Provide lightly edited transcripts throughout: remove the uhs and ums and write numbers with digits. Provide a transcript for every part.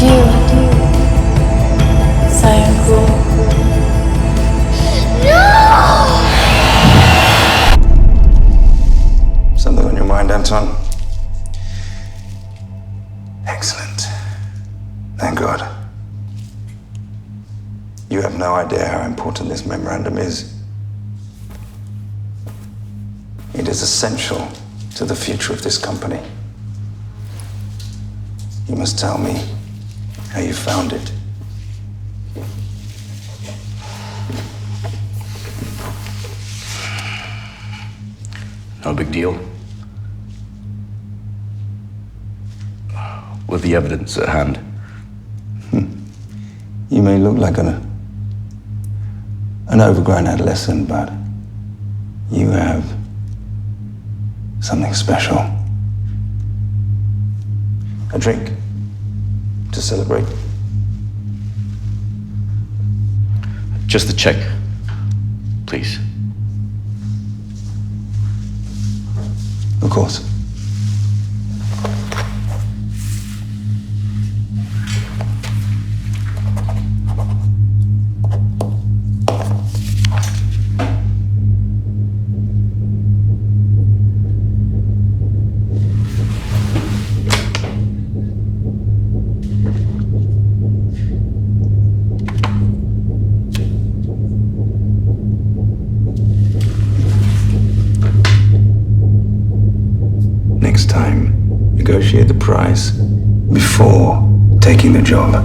Adieu, sayangku. Something on your mind, Anton? Excellent. Thank God. You have no idea how important this memorandum is. It is essential to the future of this company. You must tell me how you found it. No big deal. With the evidence at hand. You may look like an overgrown adolescent, but you have something special. A drink to celebrate? Just the check, please. Of course. Next time, negotiate the price before taking the job.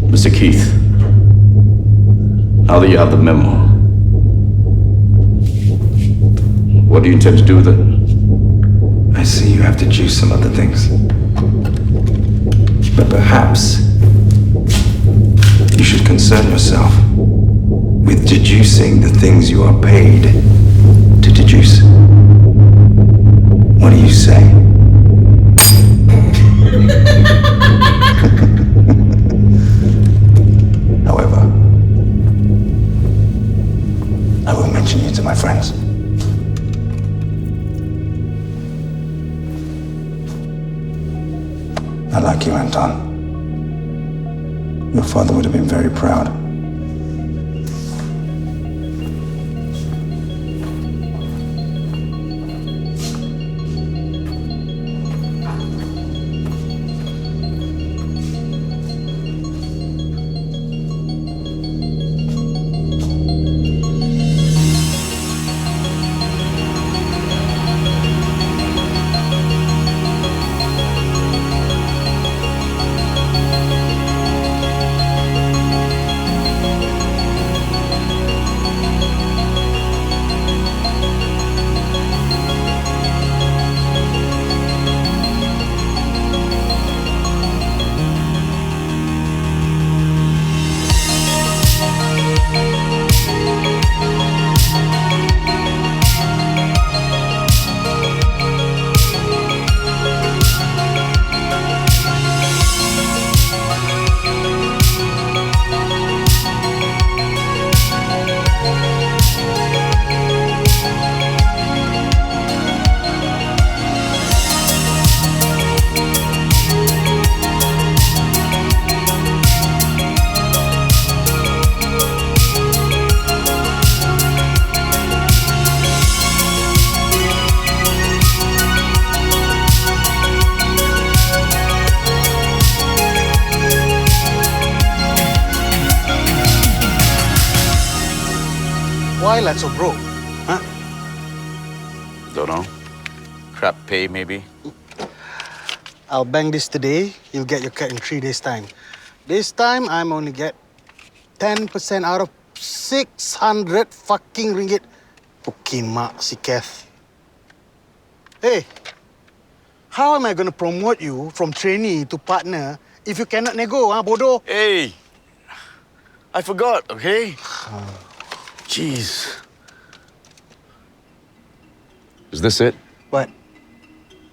Mr. Keith, now that you have the memo, what do you intend to do with it? I see you have to choose some other things. But perhaps you should concern yourself with deducing the things you are paid to deduce. What do you say? However, I will mention you to my friends. I like you, Anton. Your father would have been very proud. Why like so broke? Huh? Don't know. Crap pay, maybe. I'll bang this today. You'll get your cut in 3 days' time. This time, I'm only get 10% out of 600 fucking ringgit. Pukin mak si Kath. Hey, how am I gonna promote you from trainee to partner if you cannot nego, bodoh? Hey! I forgot, okay? Jeez. Is this it? What?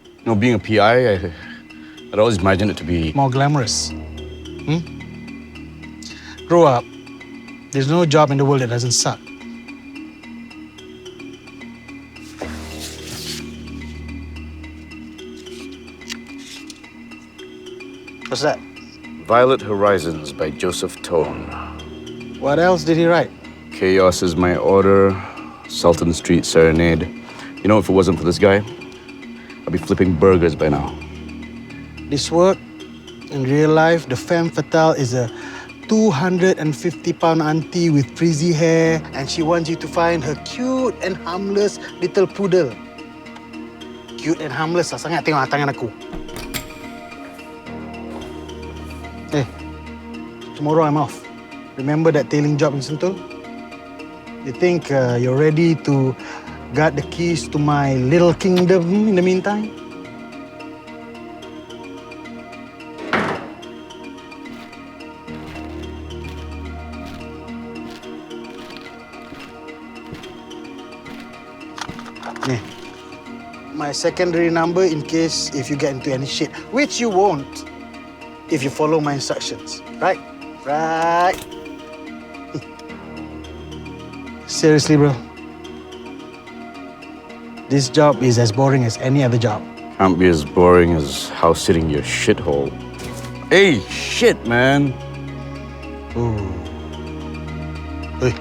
You know, being a PI, I'd always imagined it to be... More glamorous. Grow up. There's no job in the world that doesn't suck. What's that? Violet Horizons by Joseph Tone. What else did he write? Chaos is my order. Sultan Street Serenade. You know, if it wasn't for this guy, I'd be flipping burgers by now. This work, in real life, the femme fatale is a 250-pound auntie with frizzy hair, and she wants you to find her cute and harmless little poodle. Cute and harmless lah sangat tengok tangan aku. Hey, tomorrow I'm off. Remember that tailing job in Sentul? You think you're ready to guard the keys to my little kingdom in the meantime? My secondary number in case if you get into any shit, which you won't if you follow my instructions. Right? Right. Seriously, bro. This job is as boring as any other job. Can't be as boring as house sitting your shithole. Hey, shit, man. Ooh. Hey.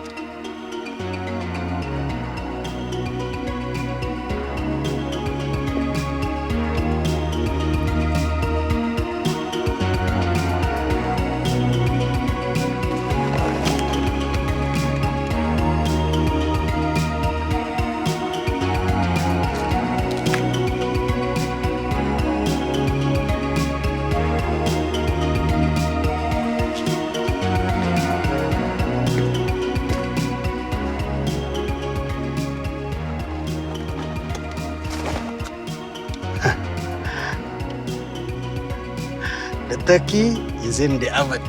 The turkey is in the oven.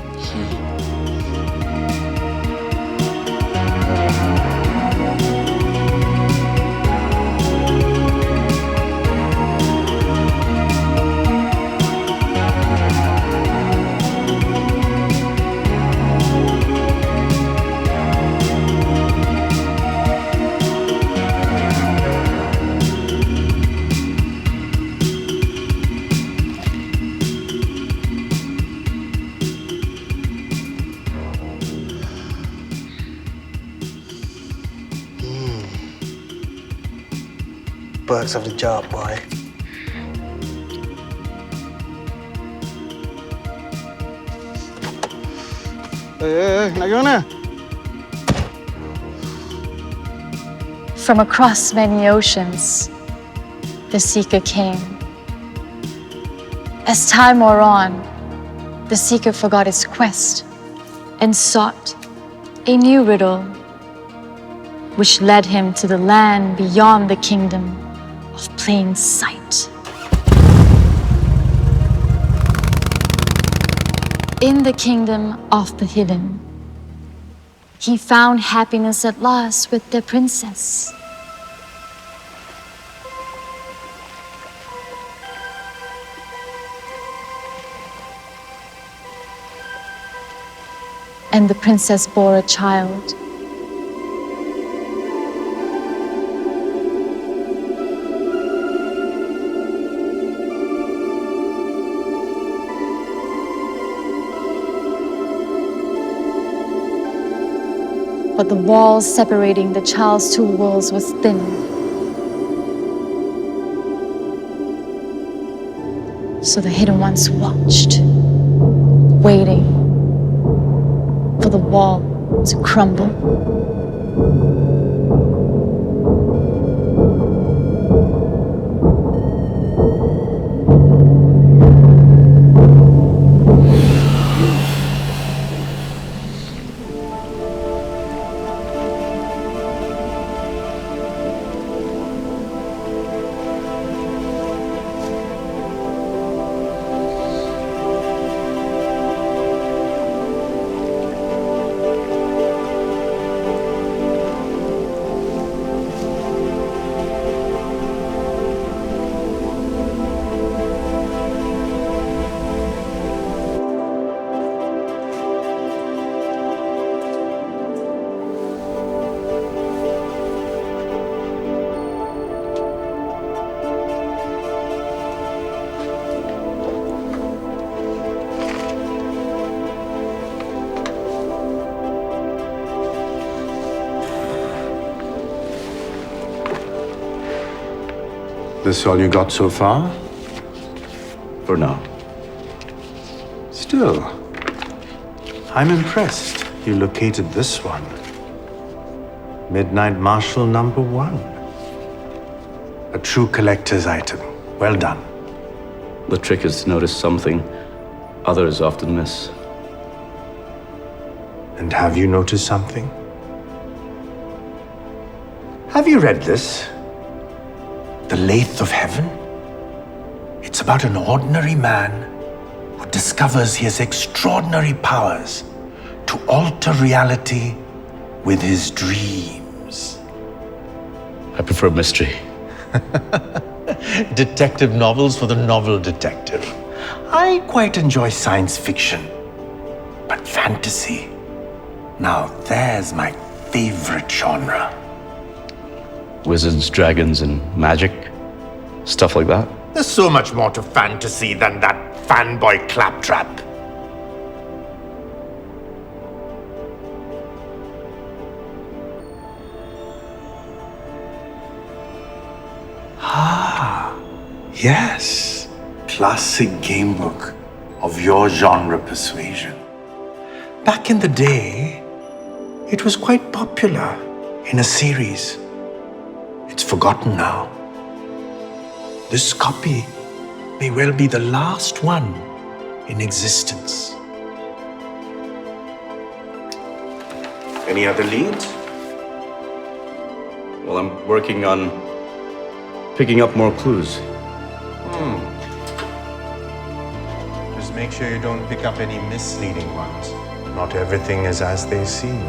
Perks of the job, boy. Nak pergi mana? From across many oceans, the seeker came. As time wore on, the seeker forgot his quest and sought a new riddle, which led him to the land beyond the kingdom of plain sight. In the kingdom of the hidden, he found happiness at last with their princess. And the princess bore a child. But the wall separating the child's two worlds was thin. So the hidden ones watched, waiting for the wall to crumble. This all you got so far? For now. Still, I'm impressed you located this one. Midnight Marshal #1. A true collector's item. Well done. The trick is to notice something others often miss. And have you noticed something? Have you read this? The Lathe of Heaven? It's about an ordinary man who discovers he has extraordinary powers to alter reality with his dreams. I prefer mystery. Detective novels for the novel detective. I quite enjoy science fiction, but fantasy, now there's my favorite genre. Wizards, dragons, and magic? Stuff like that? There's so much more to fantasy than that fanboy claptrap. Yes, classic gamebook of your genre persuasion. Back in the day, it was quite popular in a series. It's forgotten now. This copy may well be the last one in existence. Any other leads? Well, I'm working on picking up more clues. Just make sure you don't pick up any misleading ones. Not everything is as they seem.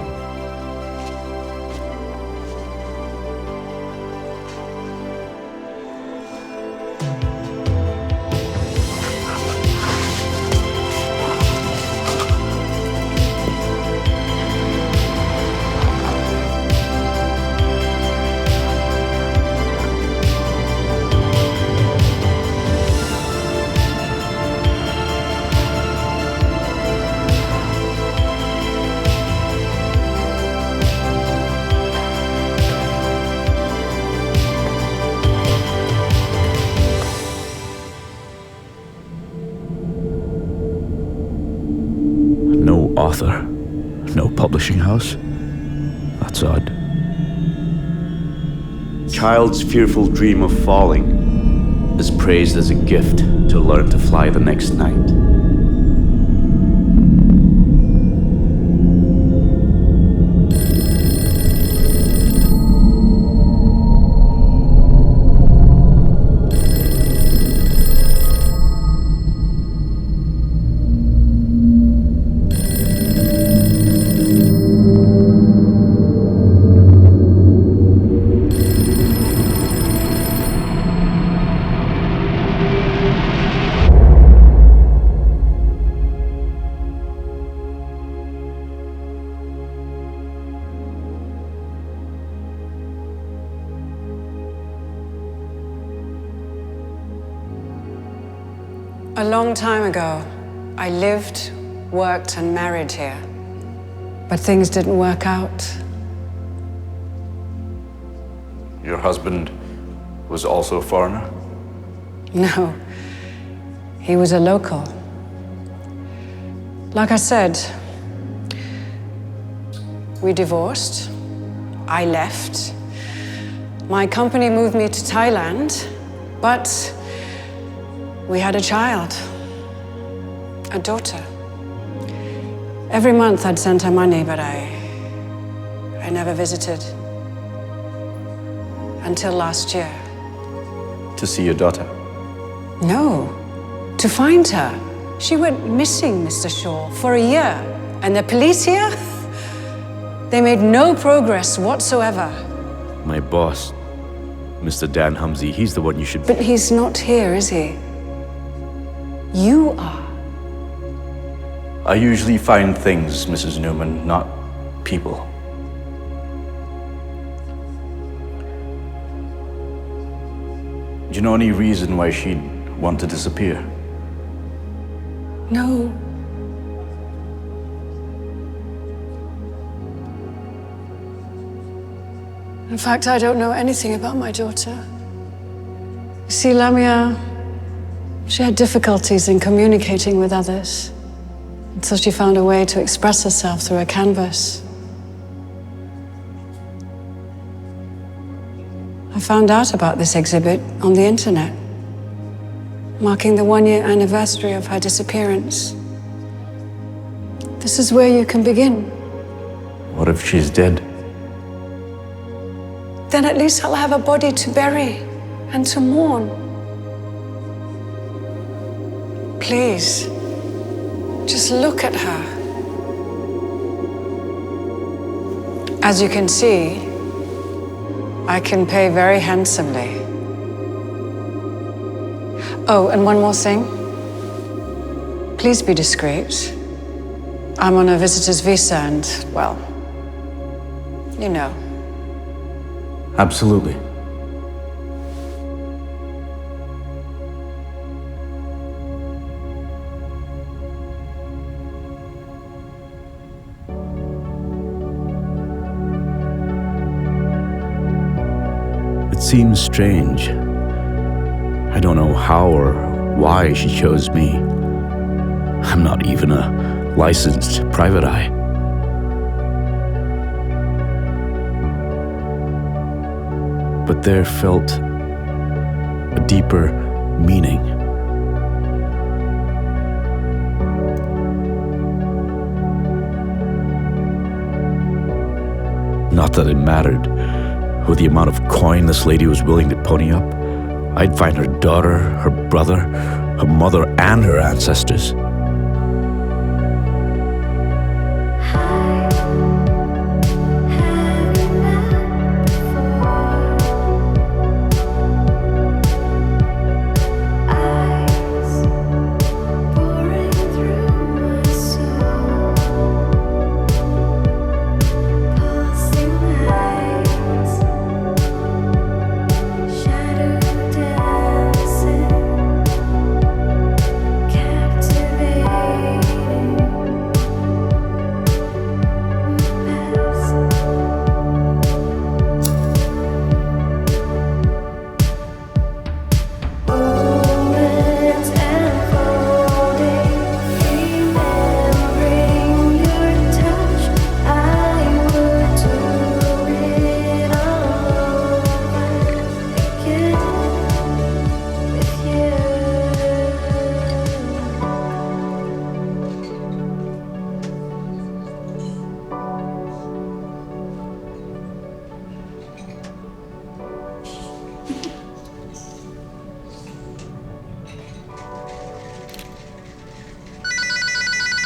No author, no publishing house. That's odd. Child's fearful dream of falling is praised as a gift to learn to fly the next night. A long time ago, I lived, worked, and married here. But things didn't work out. Your husband was also a foreigner? No, he was a local. Like I said, we divorced. I left. My company moved me to Thailand, but we had a child, a daughter. Every month I'd send her money, but I never visited. Until last year. To see your daughter? No, to find her. She went missing, Mr. Shaw, for a year. And the police here? They made no progress whatsoever. My boss, Mr. Dan Humsey, he's the one you should... But he's not here, is he? You are. I usually find things, Mrs. Newman, not people. Do you know any reason why she'd want to disappear? No. In fact, I don't know anything about my daughter. You see, Lamia, she had difficulties in communicating with others until she found a way to express herself through a canvas. I found out about this exhibit on the internet, marking the one-year anniversary of her disappearance. This is where you can begin. What if she's dead? Then at least I'll have a body to bury and to mourn. Please, just look at her. As you can see, I can pay very handsomely. Oh, and one more thing. Please be discreet. I'm on a visitor's visa and, well, you know. Absolutely. It seems strange. I don't know how or why she chose me. I'm not even a licensed private eye. But there felt a deeper meaning. Not that it mattered. With the amount of coin this lady was willing to pony up, I'd find her daughter, her brother, her mother, and her ancestors.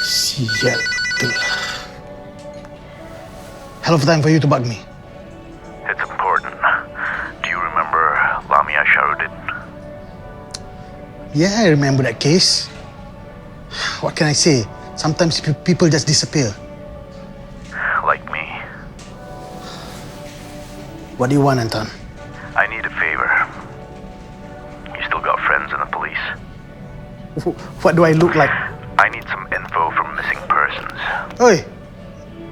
Sial betul. Hell of a time for you to bug me. It's important. Do you remember Lamia Sharudin? Yeah, I remember that case. What can I say? Sometimes people just disappear. Like me. What do you want, Anton? I need a favor. You still got friends in the police? What do I look like? I need some info from missing persons. Oi,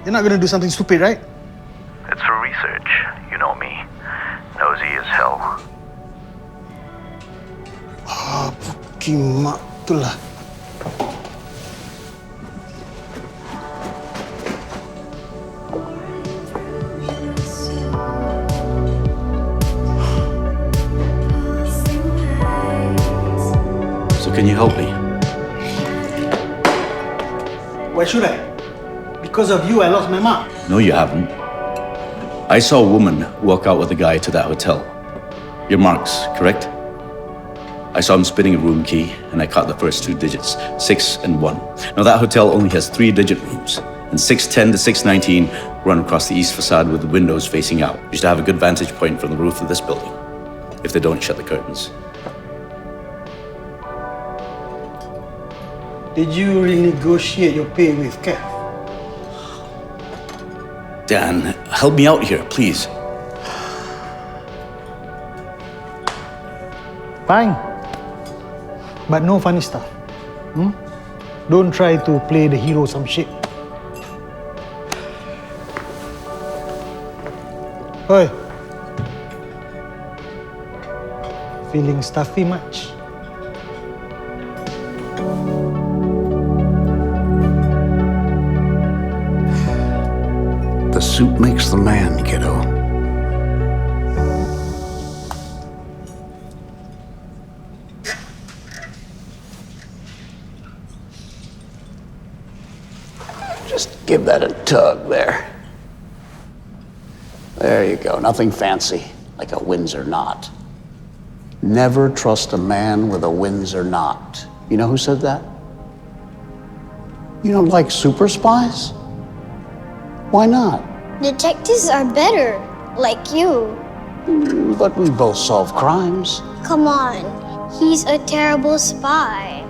you're not gonna do something stupid, right? It's for research. You know me. Nosy as hell. Ah, fucking mak tu lah. So can you help me? Why should I? Because of you, I lost my mom. No, you haven't. I saw a woman walk out with a guy to that hotel. Your marks, correct? I saw him spinning a room key, and I caught the first two digits, 6 and 1. Now that hotel only has 3-digit rooms, and 610 to 619 run across the east facade with the windows facing out. You should have a good vantage point from the roof of this building, if they don't shut the curtains. Did you renegotiate your pay with Kev? Dan, help me out here, please. Fine. But no funny stuff. Don't try to play the hero some shit. Oi. Feeling stuffy much? The suit makes the man, kiddo. Just give that a tug there. There you go. Nothing fancy, like a Windsor knot. Never trust a man with a Windsor knot. You know who said that? You don't like super spies? Why not? Detectives are better, like you. But we both solve crimes. Come on, he's a terrible spy.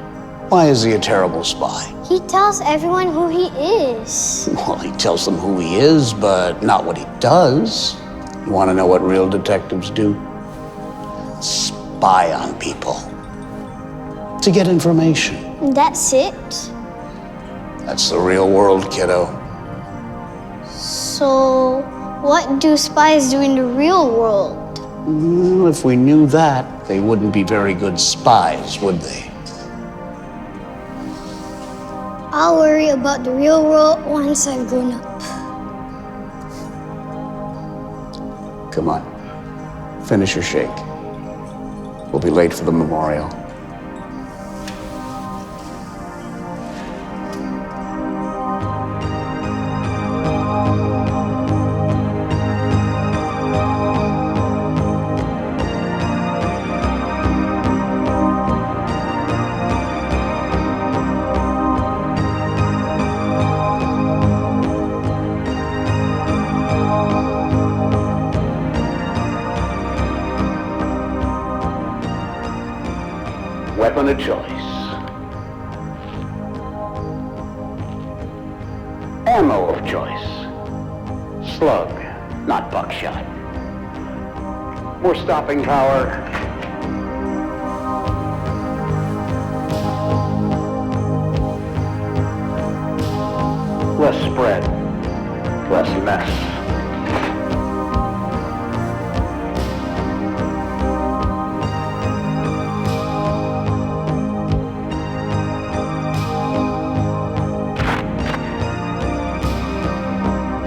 Why is he a terrible spy? He tells everyone who he is. Well, he tells them who he is, but not what he does. You want to know what real detectives do? Spy on people. To get information. That's it? That's the real world, kiddo. So, what do spies do in the real world? Well, if we knew that, they wouldn't be very good spies, would they? I'll worry about the real world once I've grown up. Come on, finish your shake. We'll be late for the memorial. Weapon of choice. Ammo of choice. Slug, not buckshot. More stopping power. Less spread. Less mess.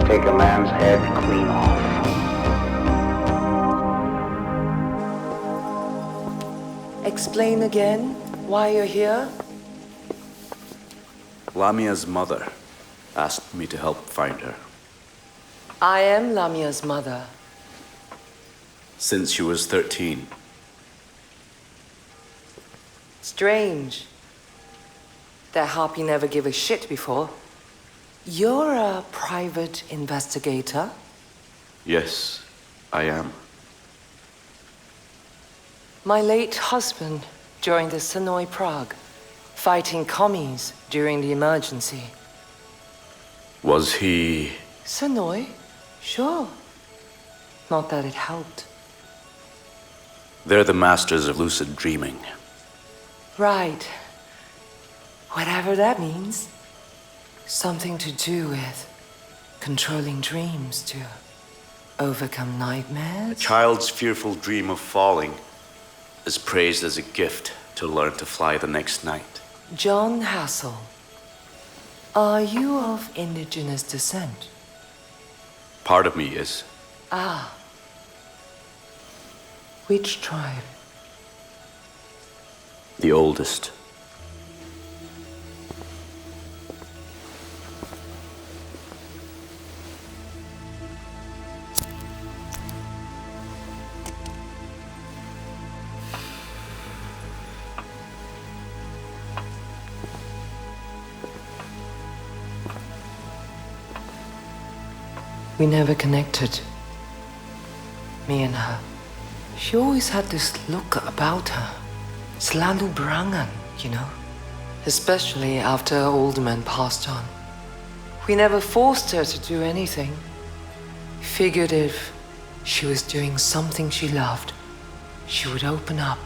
Take a man's head clean off. Explain again why you're here? Lamia's mother asked me to help find her. I am Lamia's mother. Since she was 13. Strange. That harpy never gave a shit before. You're a private investigator? Yes, I am. My late husband joined the Sonoy Prague, fighting commies during the emergency. Was he... Sonoy? Sure. Not that it helped. They're the masters of lucid dreaming. Right. Whatever that means. Something to do with controlling dreams to overcome nightmares? A child's fearful dream of falling is praised as a gift to learn to fly the next night. John Hassel, are you of indigenous descent? Part of me is. Ah. Which tribe? The oldest. We never connected. Me and her. She always had this look about her. Selalu berangan, you know. Especially after her older man passed on. We never forced her to do anything. Figured if she was doing something she loved, she would open up.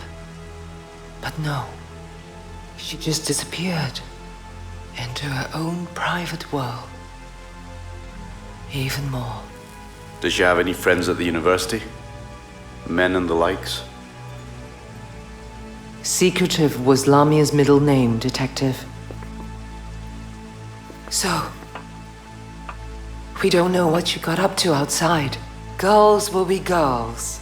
But no. She just disappeared into her own private world. Even more. Does she have any friends at the university? Men and the likes? Secretive was Lamia's middle name, Detective. So, we don't know what you got up to outside. Girls will be girls.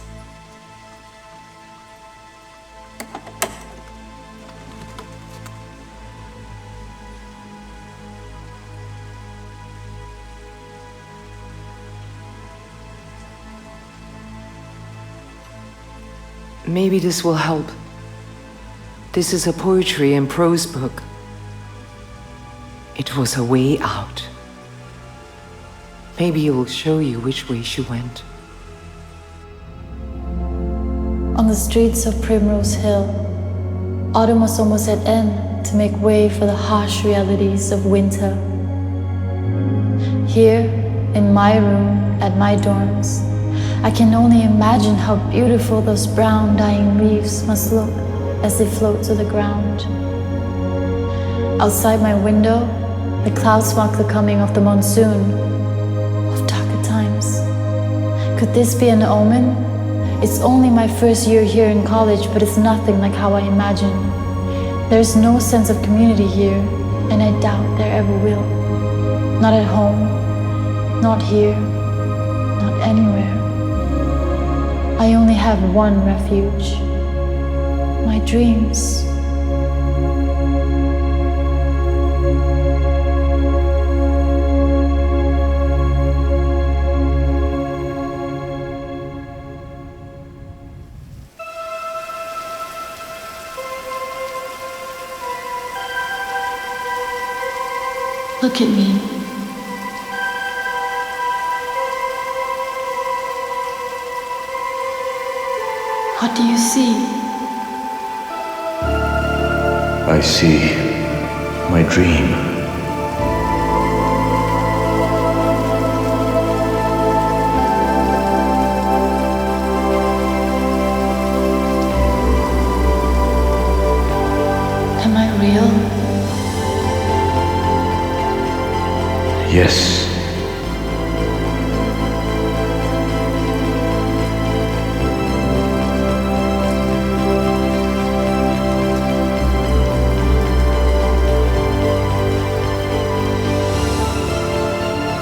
Maybe this will help. This is a poetry and prose book. It was a way out. Maybe it will show you which way she went. On the streets of Primrose Hill, autumn was almost at end to make way for the harsh realities of winter. Here, in my room, at my dorms, I can only imagine how beautiful those brown dying leaves must look as they float to the ground. Outside my window, the clouds mark the coming of the monsoon, of darker times. Could this be an omen? It's only my first year here in college, but it's nothing like how I imagined. There's no sense of community here, and I doubt there ever will. Not at home, not here, not anywhere. I only have one refuge, my dreams. Look at me. What do you see? I see my dream. Am I real? Yes.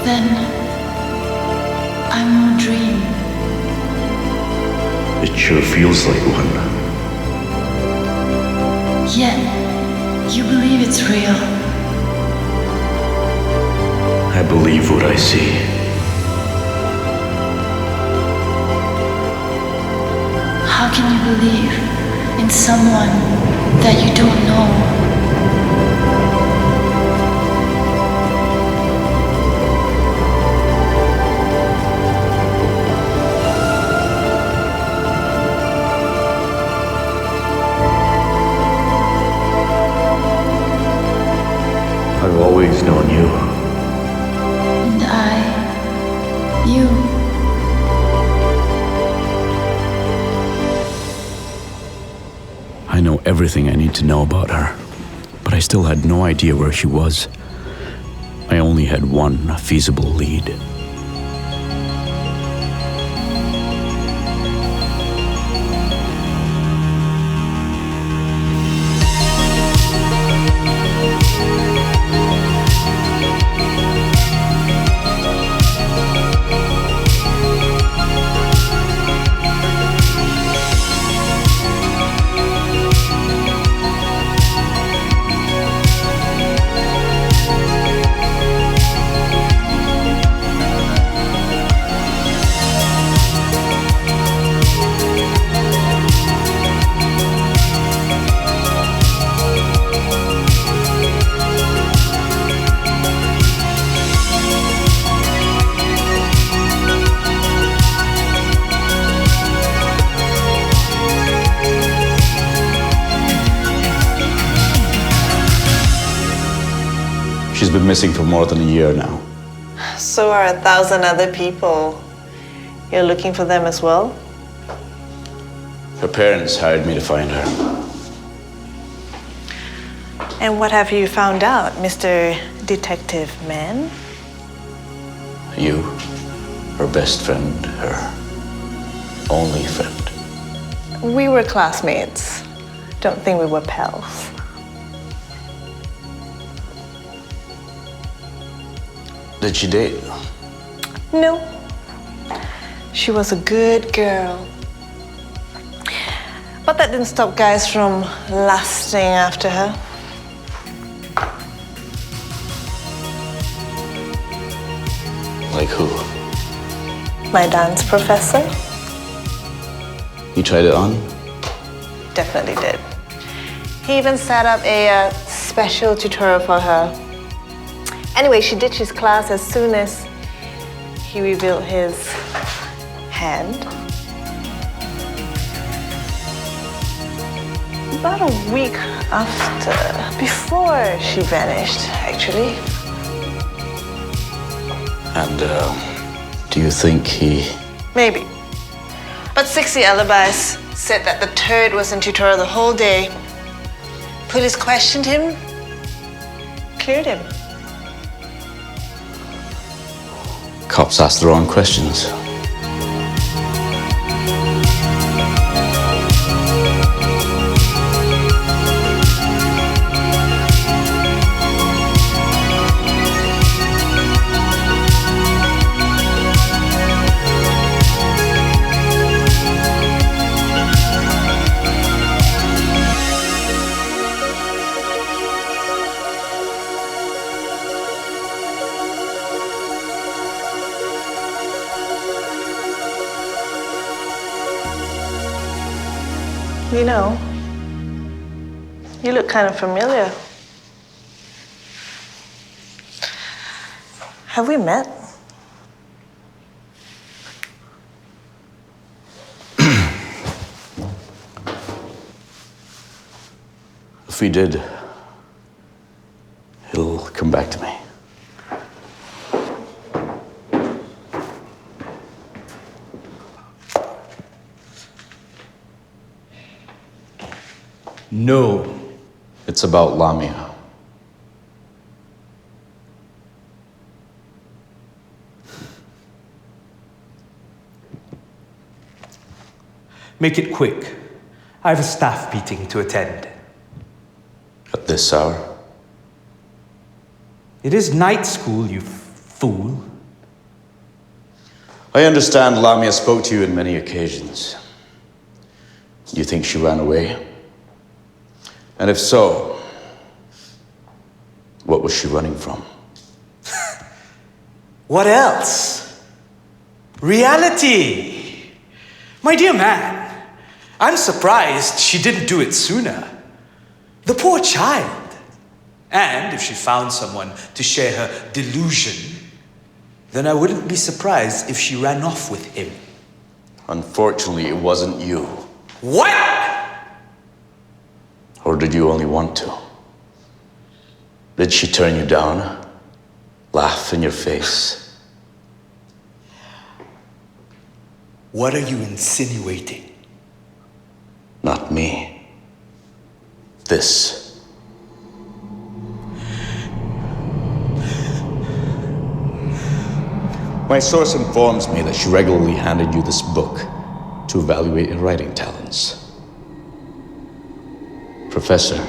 Then I'm a dream. It sure feels like one. Yet you believe it's real. I believe what I see. How can you believe in someone that you don't know? I've always known you. And you. I know everything I need to know about her, but I still had no idea where she was. I only had one feasible lead. She's been missing for more than a year now. So are 1,000 other people. You're looking for them as well? Her parents hired me to find her. And what have you found out, Mr. Detective Man? You, her best friend, her only friend. We were classmates. don't think we were pals. Did she date? No. She was a good girl. But that didn't stop guys from lusting after her. Like who? My dance professor You tried it on? definitely did. He even set up a special tutorial for her. Anyway, she ditched his class as soon as he revealed his hand. About a week after, before she vanished, actually. And, do you think he... Maybe. But 60 alibis said that the turd was in tutorial the whole day. Police questioned him, cleared him. Cops asked the wrong questions. You know, you look kind of familiar. Have we met? If we did, he'll come back to me. No. It's about Lamia. Make it quick. I have a staff meeting to attend. At this hour? It is night school, you fool. I understand Lamia spoke to you on many occasions. You think she ran away? And if so, what was she running from? What else? Reality! My dear man, I'm surprised she didn't do it sooner. The poor child. And if she found someone to share her delusion, then I wouldn't be surprised if she ran off with him. Unfortunately, it wasn't you. What? Or did you only want to? Did she turn you down? Laugh in your face? What are you insinuating? Not me. This. My source informs me that she regularly handed you this book to evaluate your writing talents. Professor.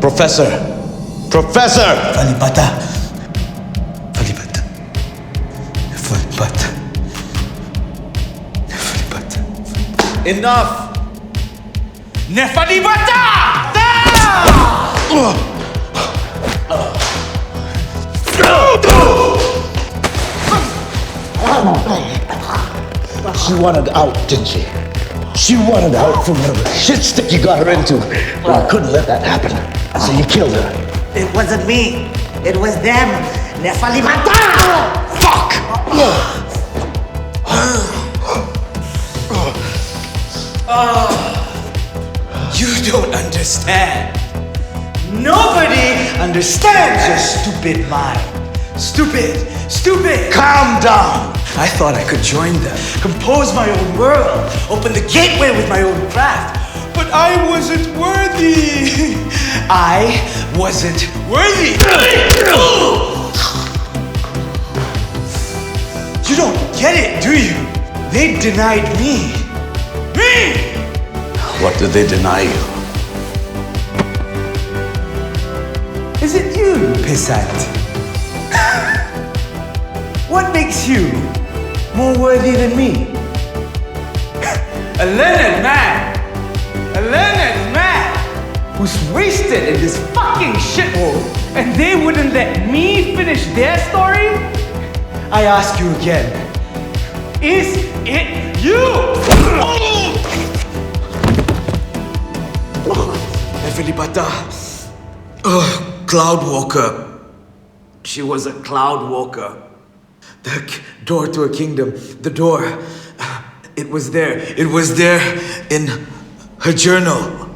Professor! Professor! Falibata. Falibata. Falibata. Falibata. Enough! Nefalibata! She wanted out, didn't she? She wanted out from whatever shit stick you got her into. Well, you couldn't let that happen, so you killed her. It wasn't me. It was them. Nefalimata! Fuck! You don't understand. Nobody understands your stupid mind. Stupid, stupid. Calm down. I thought I could join them, compose my own world, open the gateway with my own craft. But I wasn't worthy. I wasn't worthy. You don't get it, do you? They denied me. Me! What did they deny you? Is it you, pissant? What makes you more worthy than me? A learned man! A learned man! Who's wasted in this fucking shithole, and they wouldn't let me finish their story? I ask you again, is it you? Evelibata, Cloud Walker. She was a Cloud Walker. The door to a kingdom, the door. It was there. It was there in her journal.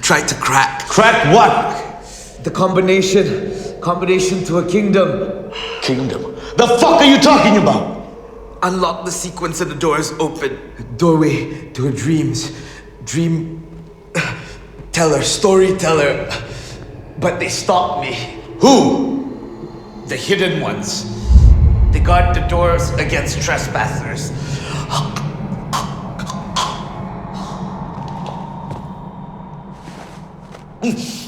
Tried to crack. Crack what? The combination to a kingdom. Kingdom? The fuck are you talking about? Unlock the sequence and the doors open. Doorway to her dreams. Dream teller, storyteller. But they stopped me. Who? The hidden ones. They guard the doors against trespassers.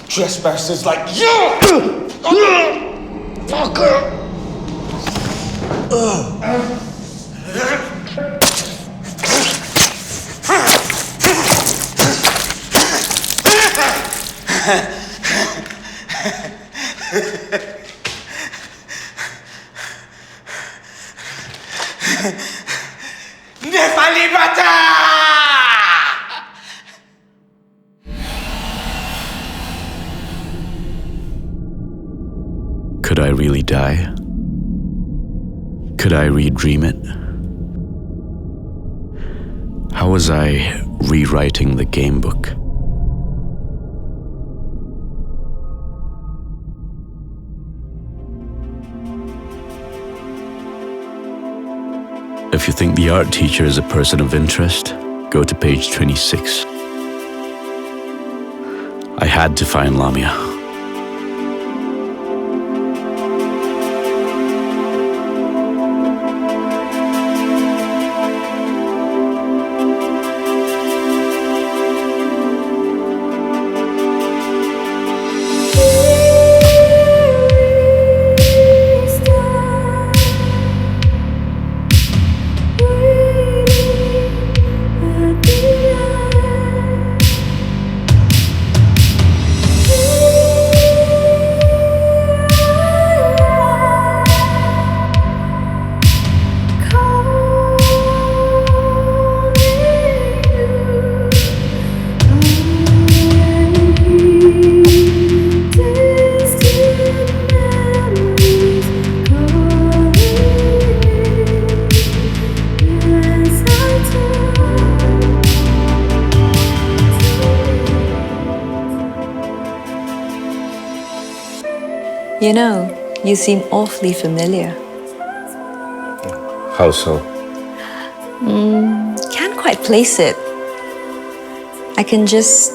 Trespassers like you! Fucker! Could I really die? Could I redream it? How was I rewriting the game book? If you think the art teacher is a person of interest, go to page 26. I had to find Lamia. You know, you seem awfully familiar. How so? Can't quite place it. I can just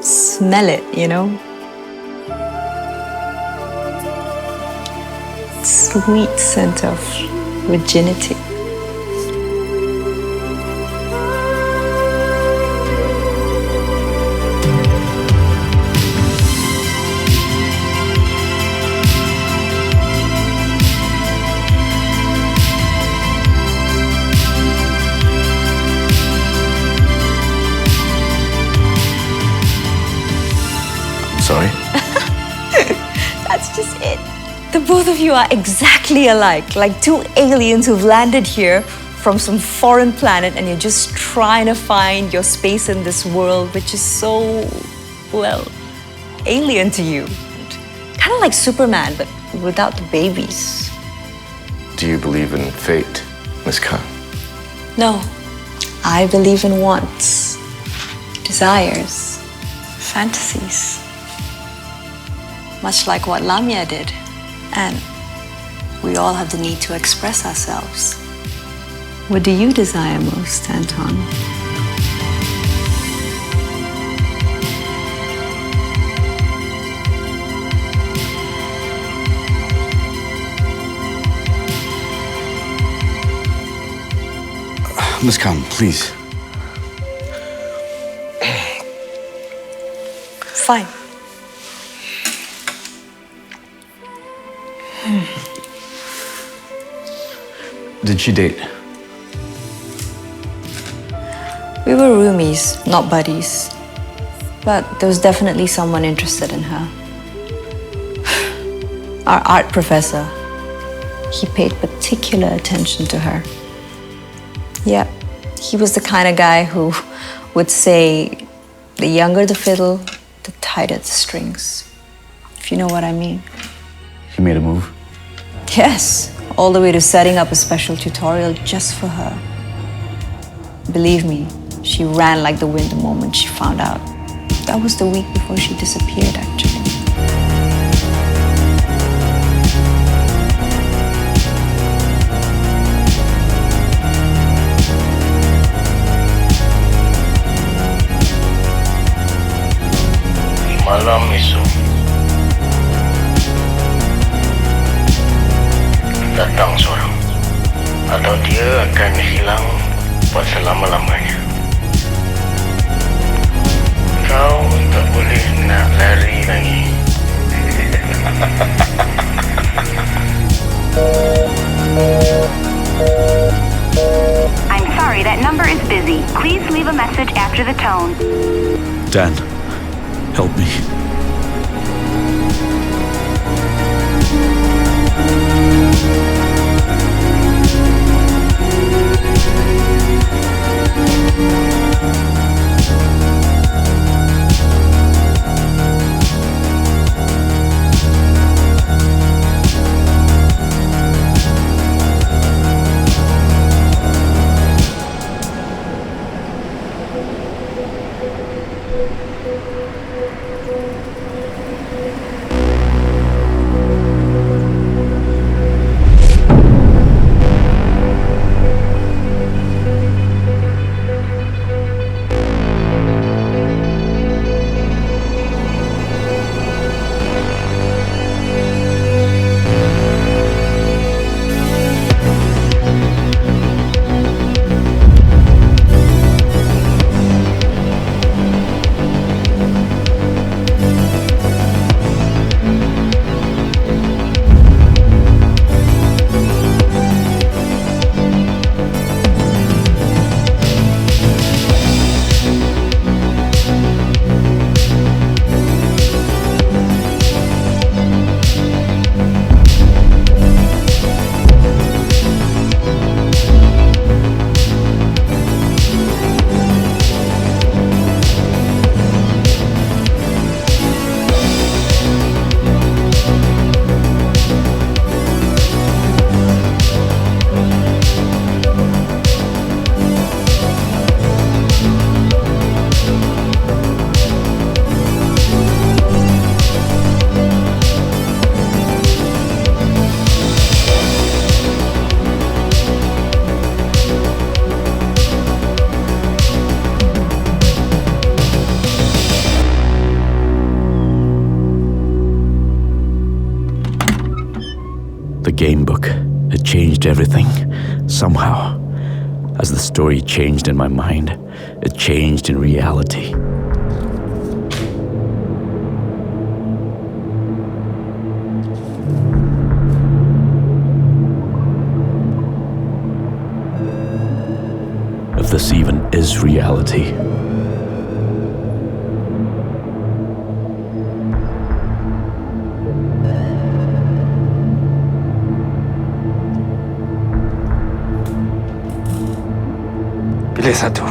smell it, you know? Sweet scent of virginity. Sorry? That's just it. The both of you are exactly alike, like two aliens who've landed here from some foreign planet and you're just trying to find your space in this world, which is so, well, alien to you. Kind of like Superman, but without the babies. Do you believe in fate, Miss Khan? No, I believe in wants, desires, fantasies. Much like what Lamia did. And we all have the need to express ourselves. What do you desire most, Anton? Miss Khan, please. Fine. Did she date? We were roomies, not buddies. But there was definitely someone interested in her. Our art professor, he paid particular attention to her. Yep, he was the kind of guy who would say, the younger the fiddle, the tighter the strings. If you know what I mean. He made a move? Yes, all the way to setting up a special tutorial just for her. Believe me, she ran like the wind the moment she found out. That was the week before she disappeared, actually. Malam isu datang seorang, atau dia akan hilang buat selama-lamanya. Kau tak boleh nak lari lagi. I'm sorry, that number is busy. Please leave a message after the tone. Dan, help me. The game book, it changed everything, somehow. As the story changed in my mind, it changed in reality. If this even is reality. Pilih satu.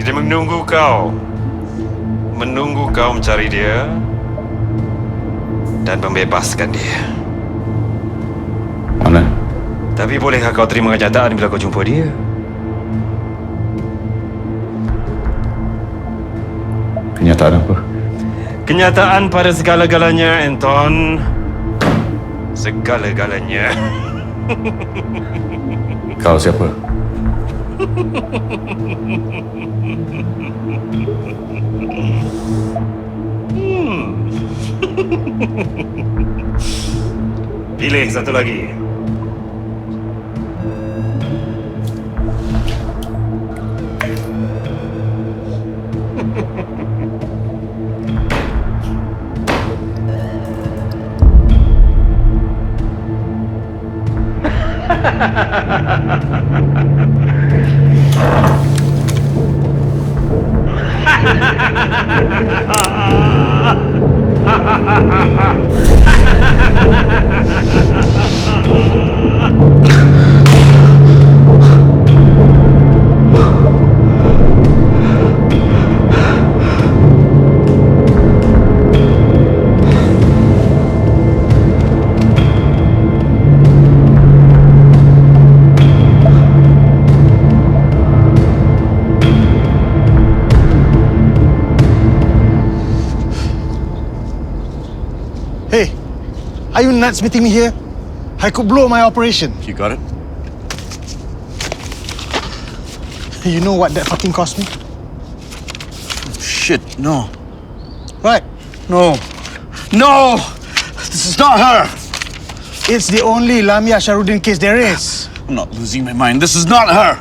Dia menunggu kau. Menunggu kau mencari dia dan membebaskan dia. Mana? Tapi bolehkah kau terima kenyataan bila kau jumpa dia? Kenyataan apa? Kenyataan pada segala-galanya, Anton. Segala-galanya. Kau siapa? Pilih satu lagi. Hey, are you nuts meeting me here? I could blow my operation. You got it? You know what that fucking cost me? Shit, no. Right. No. No! This is not her! It's the only Lamia Sharuddin case there is. I'm not losing my mind. This is not her!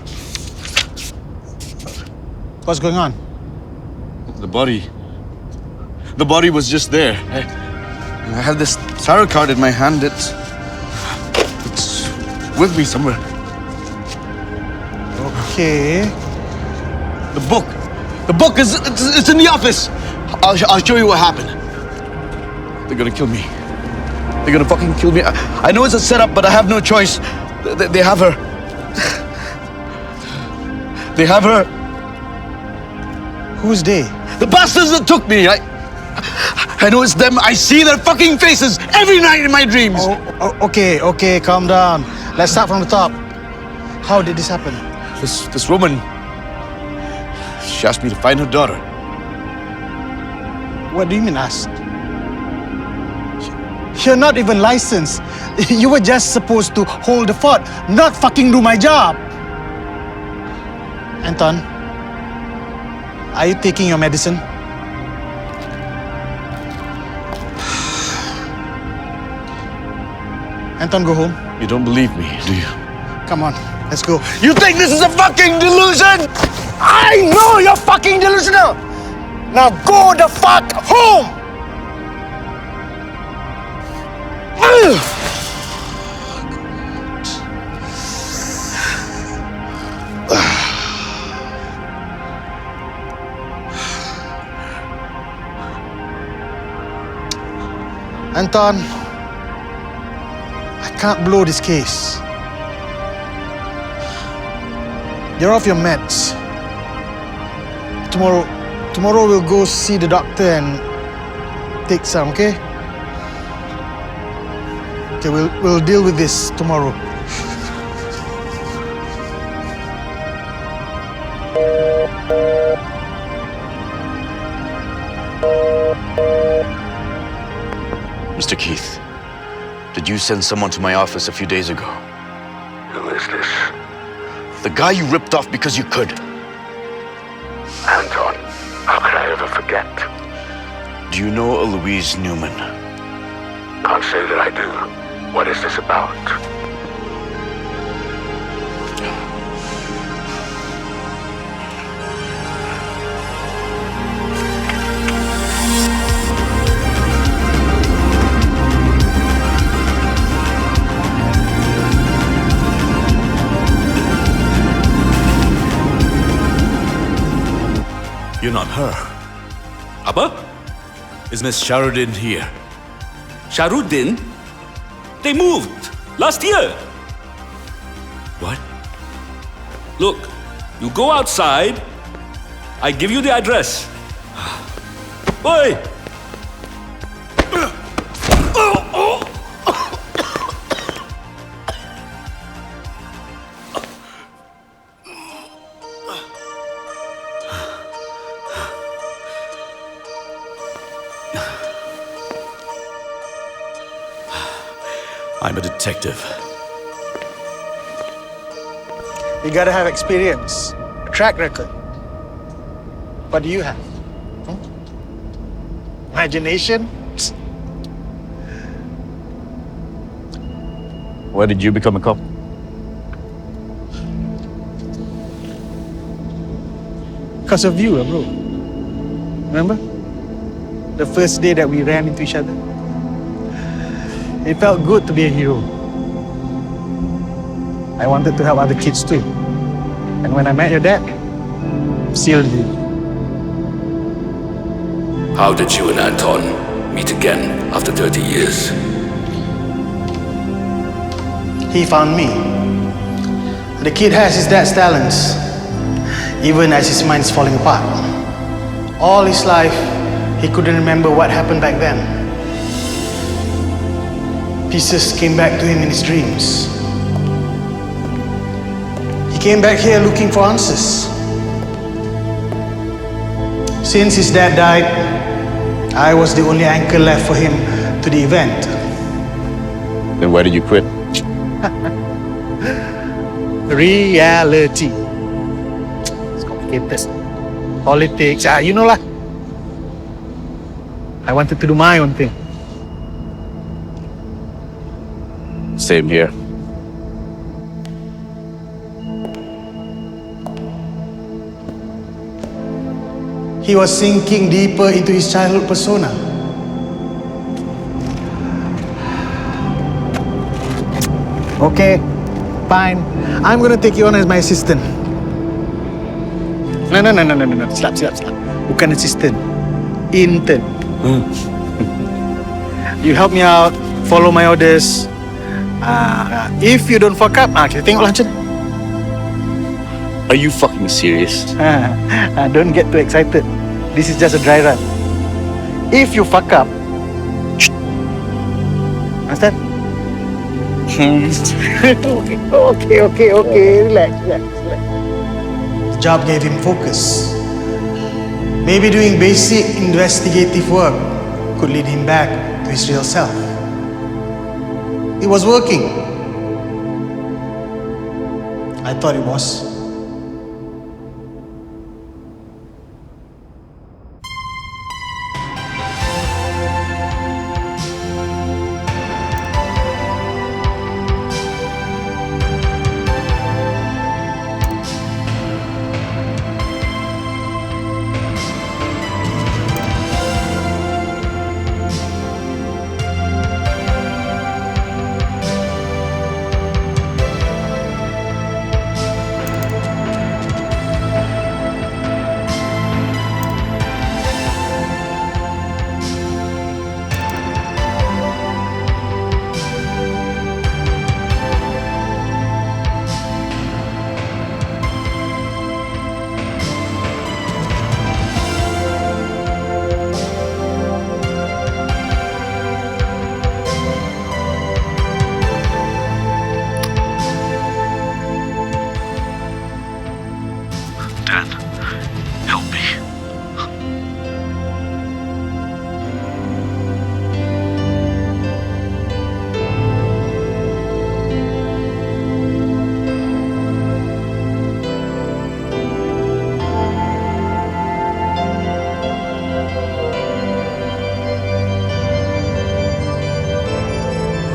What's going on? The body was just there. I had this tarot card in my hand. It's with me somewhere. Okay. The book is it's in the office. I'll show you what happened. They're gonna kill me. They're gonna fucking kill me. I know it's a setup, but I have no choice. They have her. They have her. Who's they? The bastards that took me. I know it's them. I see their fucking faces every night in my dreams. Okay, calm down. Let's start from the top. How did this happen? This woman, she asked me to find her daughter. What do you mean asked? You're not even licensed. You were just supposed to hold the fort, not fucking do my job. Anton, are you taking your medicine? Anton, go home. You don't believe me, do you? Come on, let's go. You think this is a fucking delusion? I know you're fucking delusional! Now go the fuck home! Anton, I can't blow this case. You're off your meds. Tomorrow we'll go see the doctor and take some, okay? Okay, we'll deal with this tomorrow. Mr. Keith, did you send someone to my office a few days ago? Who is this? The guy you ripped off because you could. Anton, how could I ever forget? Do you know a Louise Newman? Can't say that I do. What is this about? You're not her. Apa? Is Miss Sharuddin here? Sharuddin? They moved last year. What? Look, you go outside. I give you the address. Oi! I'm a detective. You gotta have experience, a track record. What do you have? Imagination? Why did you become a cop? Because of you, bro. Remember? The first day that we ran into each other? It felt good to be a hero. I wanted to help other kids too. And when I met your dad, sealed the deal. How did you and Anton meet again after 30 years? He found me. The kid has his dad's talents, even as his mind's falling apart. All his life, he couldn't remember what happened back then. Pieces came back to him in his dreams. He came back here looking for answers. Since his dad died, I was the only anchor left for him to the event. Then why did you quit? Reality. It's complicated. Politics, you know lah. I wanted to do my own thing. Same here. He was sinking deeper into his childhood persona. Okay, fine. I'm gonna take you on as my assistant. No. Stop. Bukan assistant. Intern. You help me out, follow my orders. If you don't fuck up, kita tengok lah macam mana. Are you fucking serious? Don't get too excited. This is just a dry run. If you fuck up, understand? Okay. Relax. The job gave him focus. Maybe doing basic investigative work could lead him back to his real self. It was working. I thought it was.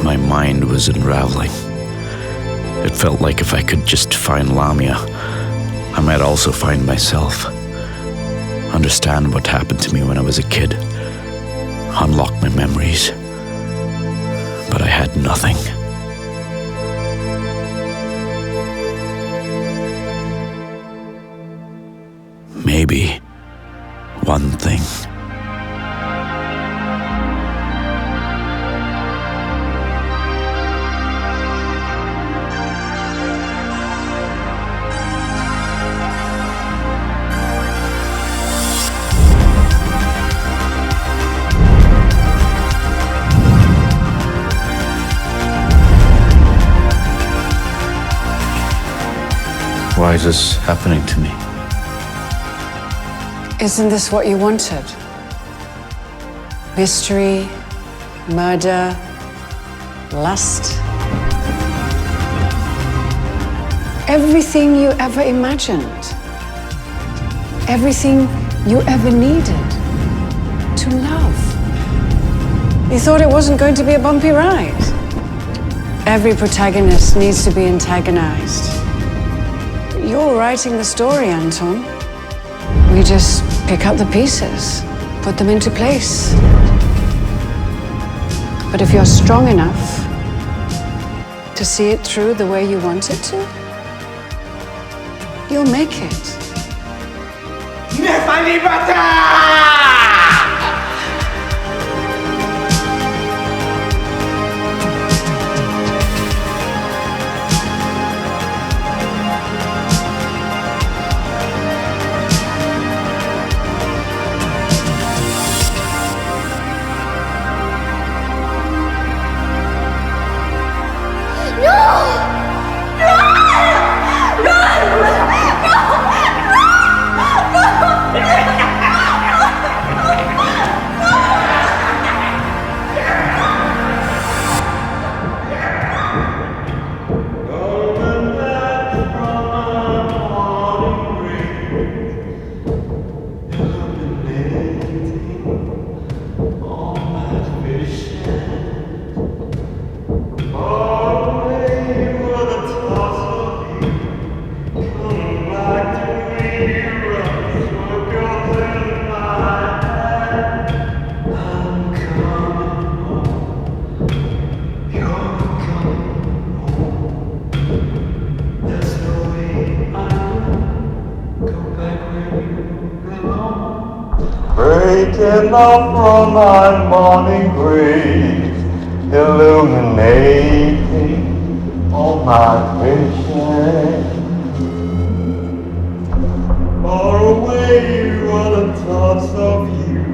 My mind was unraveling. It felt like if I could just find Lamia, I might also find myself. Understand what happened to me when I was a kid. Unlock my memories. But I had nothing. Maybe one thing. Why is this happening to me? Isn't this what you wanted? Mystery, murder, lust. Everything you ever imagined. Everything you ever needed to love. You thought it wasn't going to be a bumpy ride. every protagonist needs to be antagonized. You're writing the story, Anton. We just pick up the pieces, put them into place. But if you're strong enough to see it through the way you want it to, you'll make it. Breaking up from my morning grave, illuminating all my vision. Far away are the thoughts of you,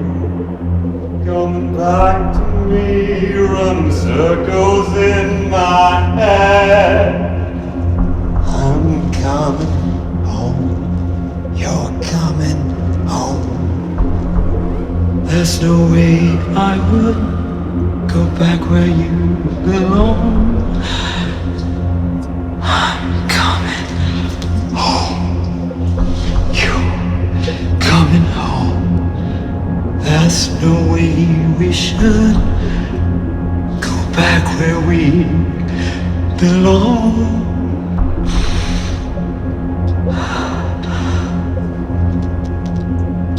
coming back to me, running circles in my head. I'm coming home, you're coming home. There's no way I would go back where you belong. I'm coming home. You're coming home. There's no way we should go back where we belong.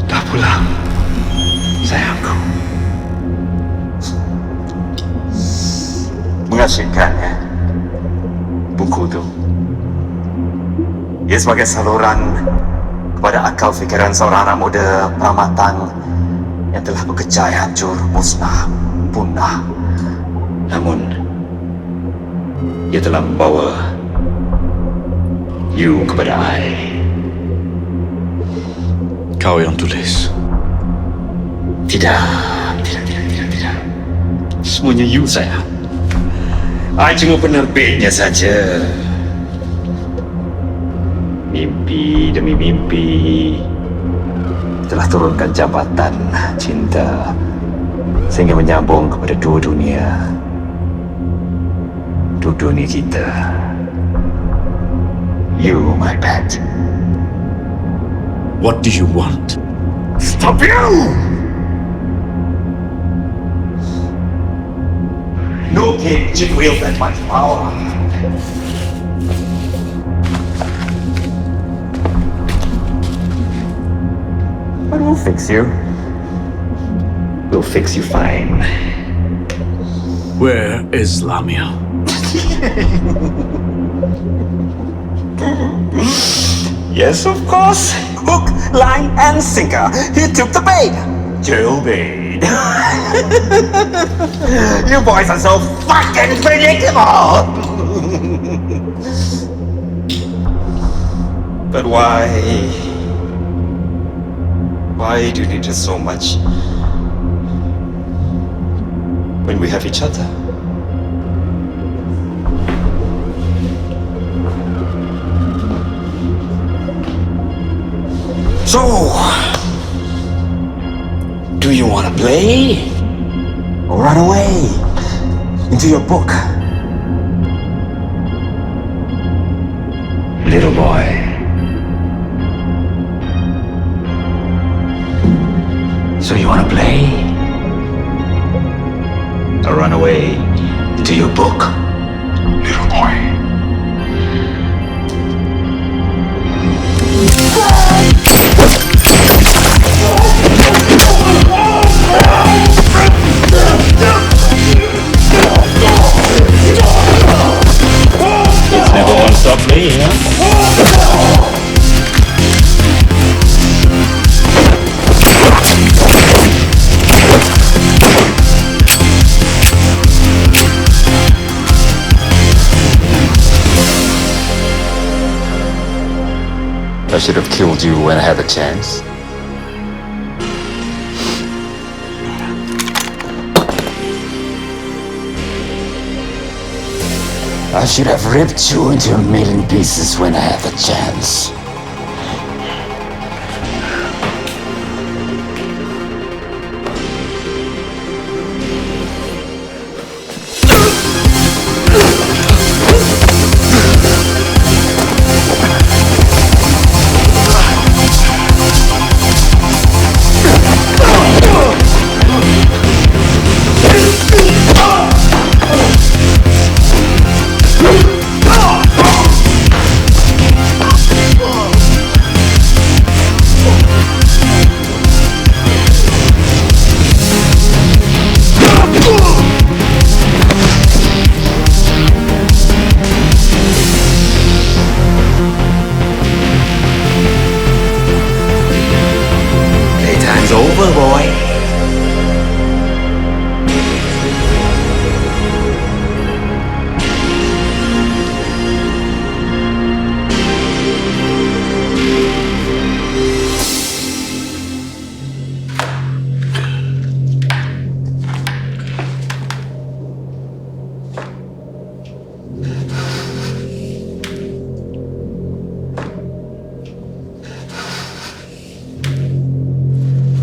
Dah pulang. Sayangku. Mengasihkan ya, buku itu. Ia sebagai saluran kepada akal fikiran seorang anak muda pramatang yang telah berkejaya hancur, musnah, punah. Namun, ia telah membawa you kepada I. Kau yang tulis. Tidak. Semuanya you, sayang. I cuma penerbitnya saja. Mimpi demi mimpi telah turunkan jambatan cinta sehingga menyambung kepada dua dunia kita. You, my pet. What do you want? Stop you! No king should wield that much power. But we'll fix you. We'll fix you fine. Where is Lamia? Yes, of course. Hook, line, and sinker. He took the bait. Jailbait. You boys are so fucking predictable. But why? Why do you need us so much when we have each other? So, do you want to play or run away into your book? Little boy. So you want to play or run away into your book? should have killed you when I had the chance. I should have ripped you into a million pieces when I had the chance.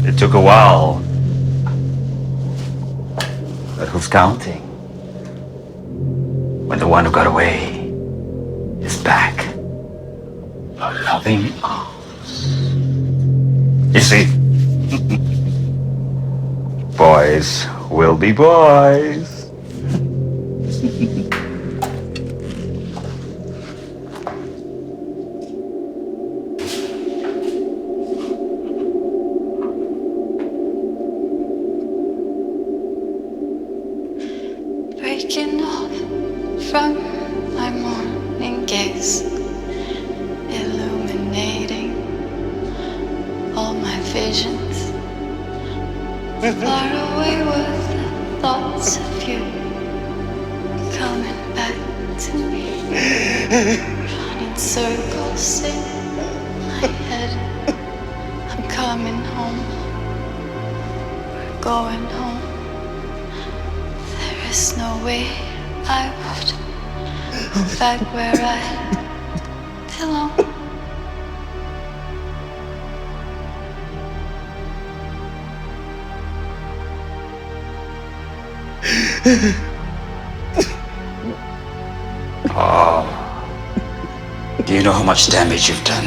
It took a while. But who's counting? When the one who got away is back. A loving arms. You see? Boys will be boys. Breaking off from my morning gaze, illuminating all my visions. Far away with the thoughts of you, coming back to me. Running circles in my head. I'm coming home. We're going home. There's no way I would go back where I belong. Oh. Do you know how much damage you've done?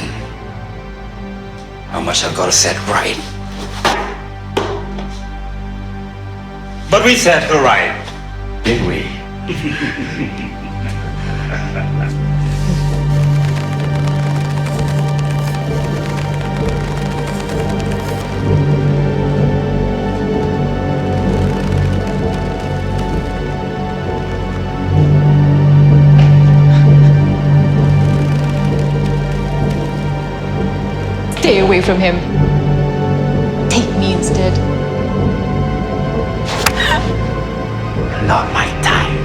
How much I've got to set right? But we set her right, did we? Stay away from him. Take me instead. Not my time.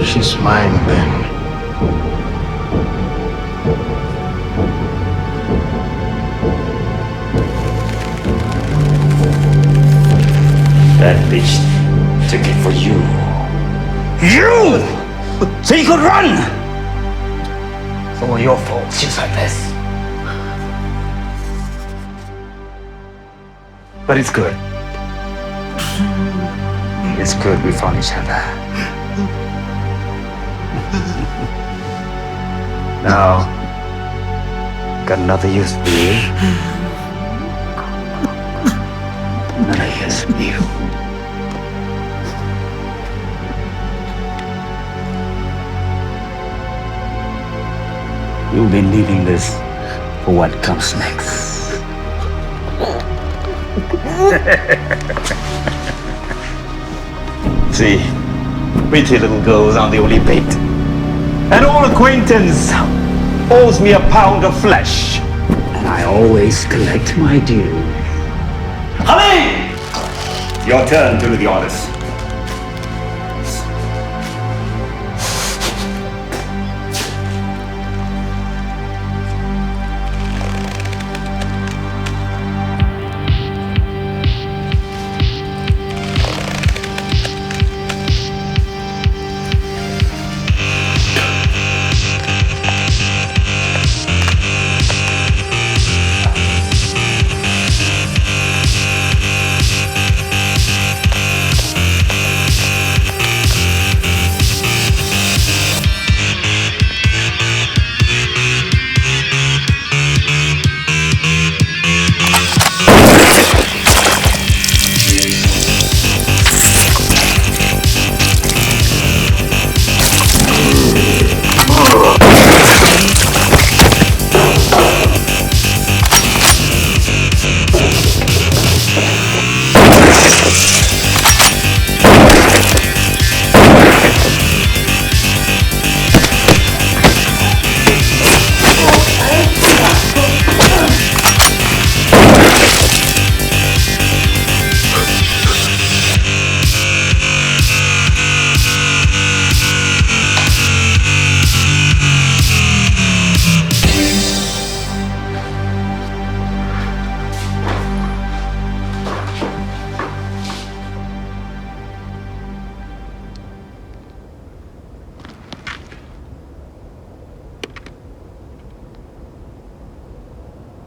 She's mine then. That bitch took it for you. You! So you could run! It's all your fault, she's like this. But it's good. It's good we found each other. Now, got another use for you. Another use for you. You'll be needing this for what comes next. See, pretty little girls aren't the only bait. An old acquaintance owes me a pound of flesh, and I always collect my due. Honey! Your turn to do the honors.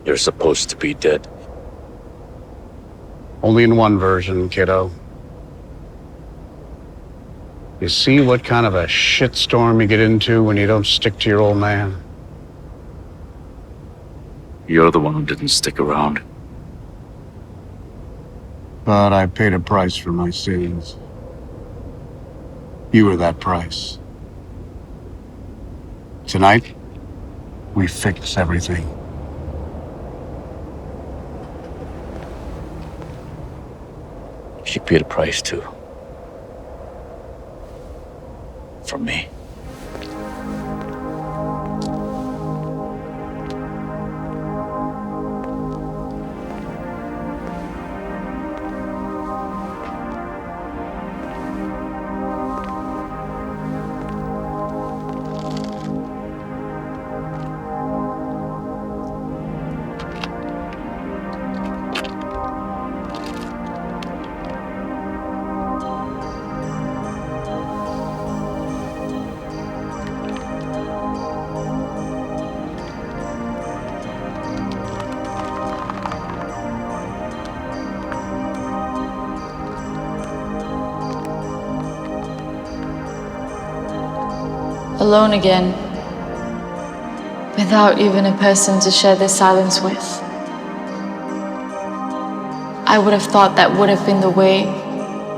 You're supposed to be dead. Only in one version, kiddo. You see what kind of a shitstorm you get into when you don't stick to your old man? You're the one who didn't stick around. But I paid a price for my sins. You were that price. Tonight, we fix everything. She paid a price too. From me. Alone again, without even a person to share this silence with. I would have thought that would have been the way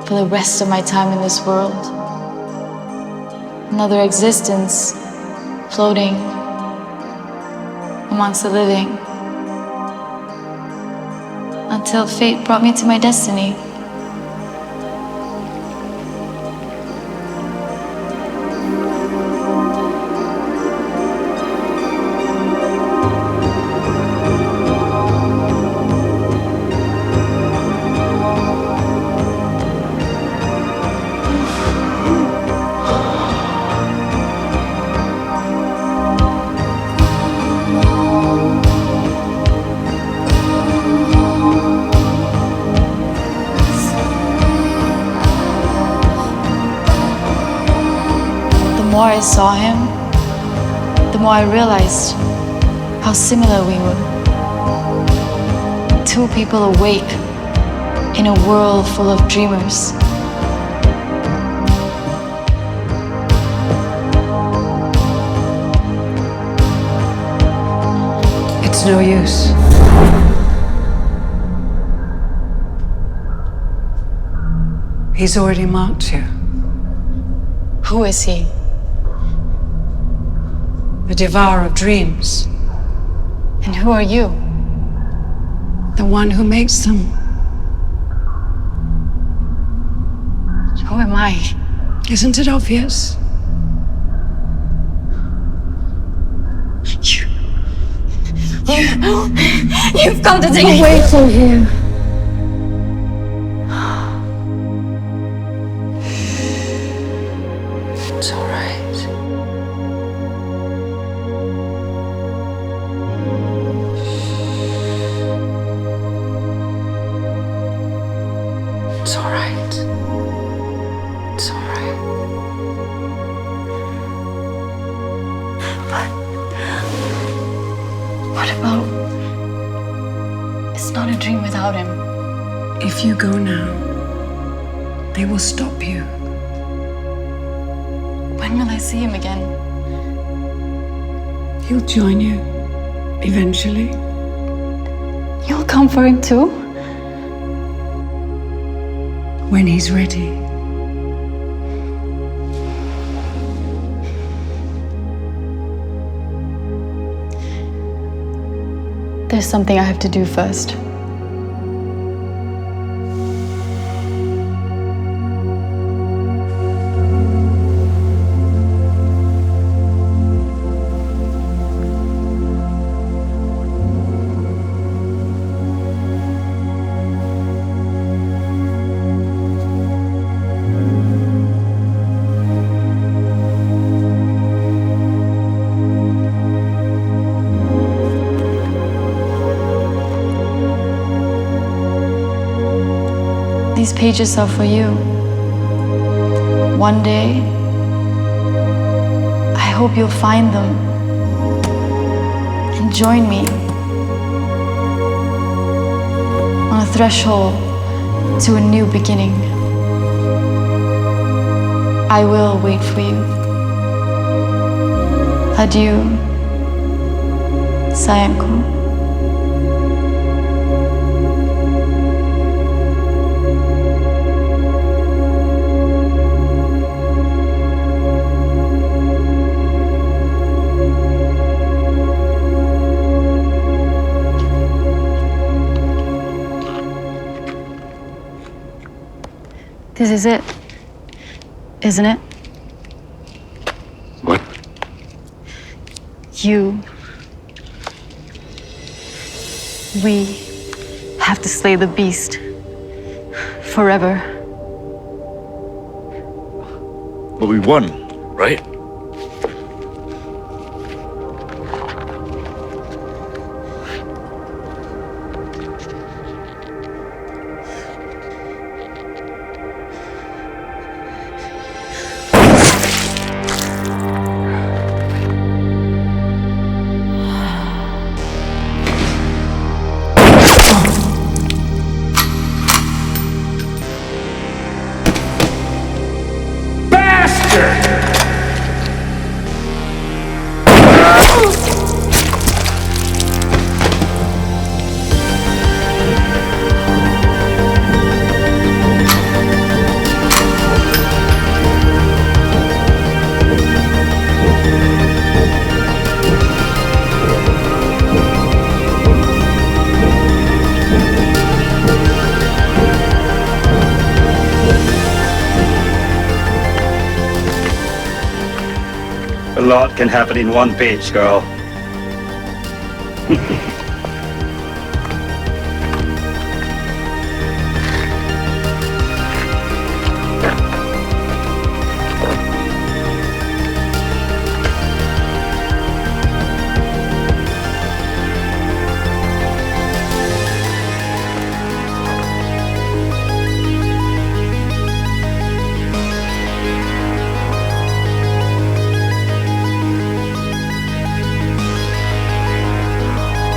for the rest of my time in this world. Another existence, floating amongst the living, until fate brought me to my destiny. The more I saw him, the more I realized how similar we were. Two people awake in a world full of dreamers. It's no use. He's already marked you. Who is he? The devourer of dreams. And who are you? The one who makes them. Who am I? Isn't it obvious? You've come to take me away from here. It's all right. It's all right. It's all right. What about... It's not a dream without him. If you go now, they will stop you. When will I see him again? He'll join you, eventually. You'll come for him too? When he's ready. There's something I have to do first. These pages are for you. One day, I hope you'll find them and join me on a threshold to a new beginning. I will wait for you. Adieu, Sayanku. This is it, isn't it? What? You. We have to slay the beast. Forever. But we won, right? A lot can happen in one page, girl.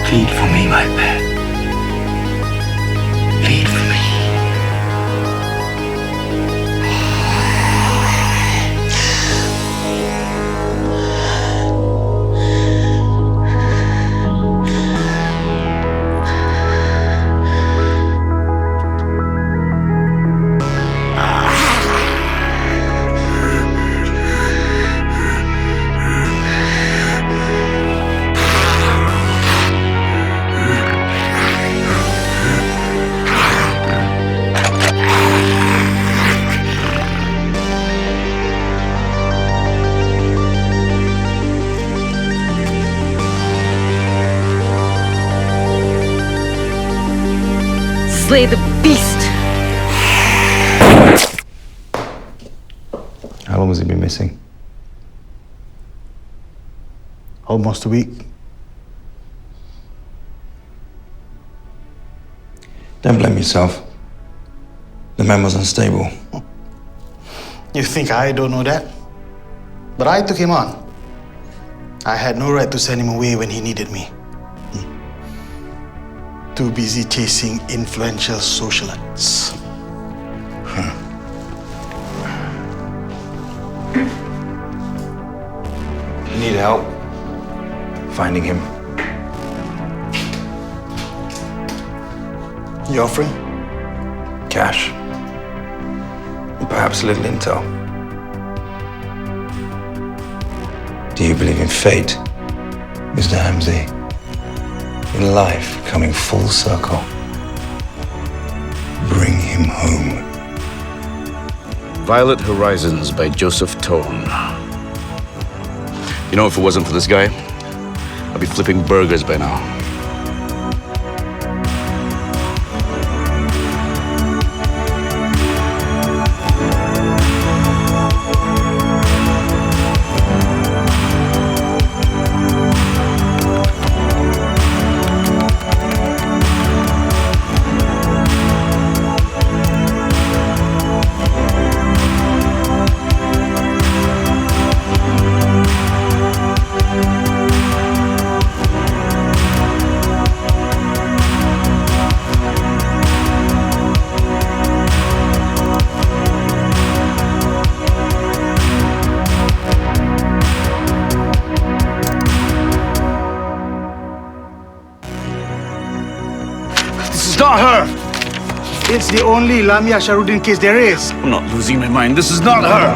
Plead for me, my pet. Plead for me. Slay the beast! How long has he been missing? Almost a week. Don't blame yourself. The man was unstable. You think I don't know that? But I took him on. I had no right to send him away when he needed me. Too busy chasing influential socialites. You need help finding him. You offering? Cash. And perhaps a little intel. Do you believe in fate, Mr. Hamzy? In life coming full circle? Bring him home. Violet Horizons by Joseph Tone. You know, if it wasn't for this guy, I'd be flipping burgers by now. It's the only Lamia Sharuddin case there is. I'm not losing my mind. This is not her.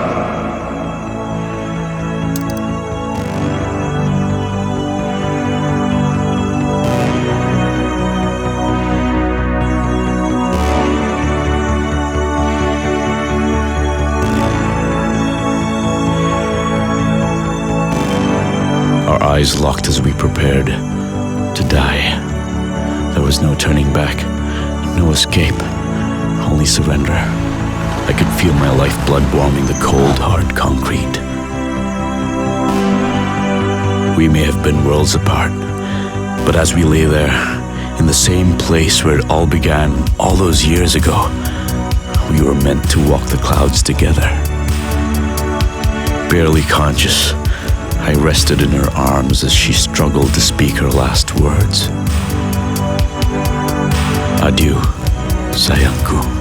Our eyes locked as we prepared to die. There was no turning back, no escape. Only surrender. I could feel my lifeblood warming the cold, hard concrete. We may have been worlds apart, but as we lay there, in the same place where it all began all those years ago, we were meant to walk the clouds together. Barely conscious, I rested in her arms as she struggled to speak her last words. Adieu, sayangku.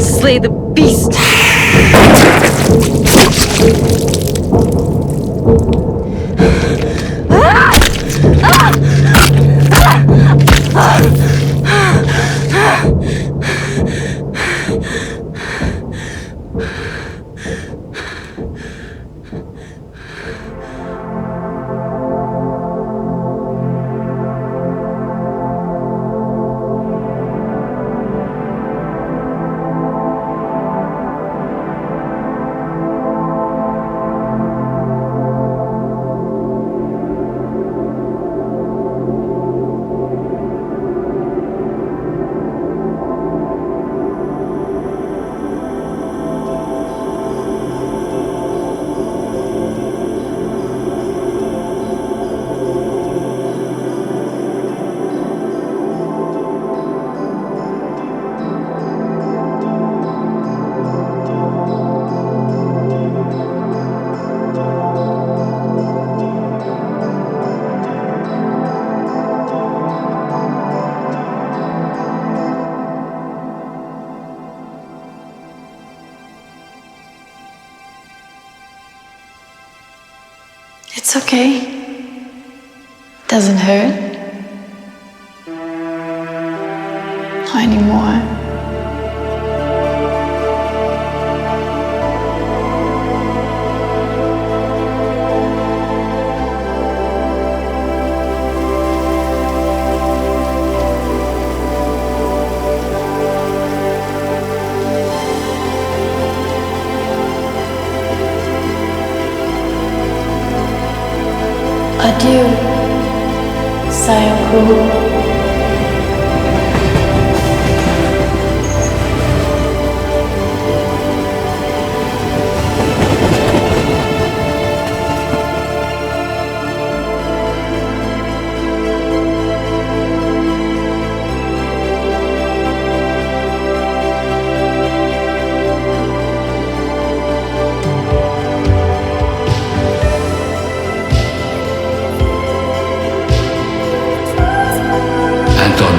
Slay the beast! It's okay. Doesn't hurt. sayangku. Anton,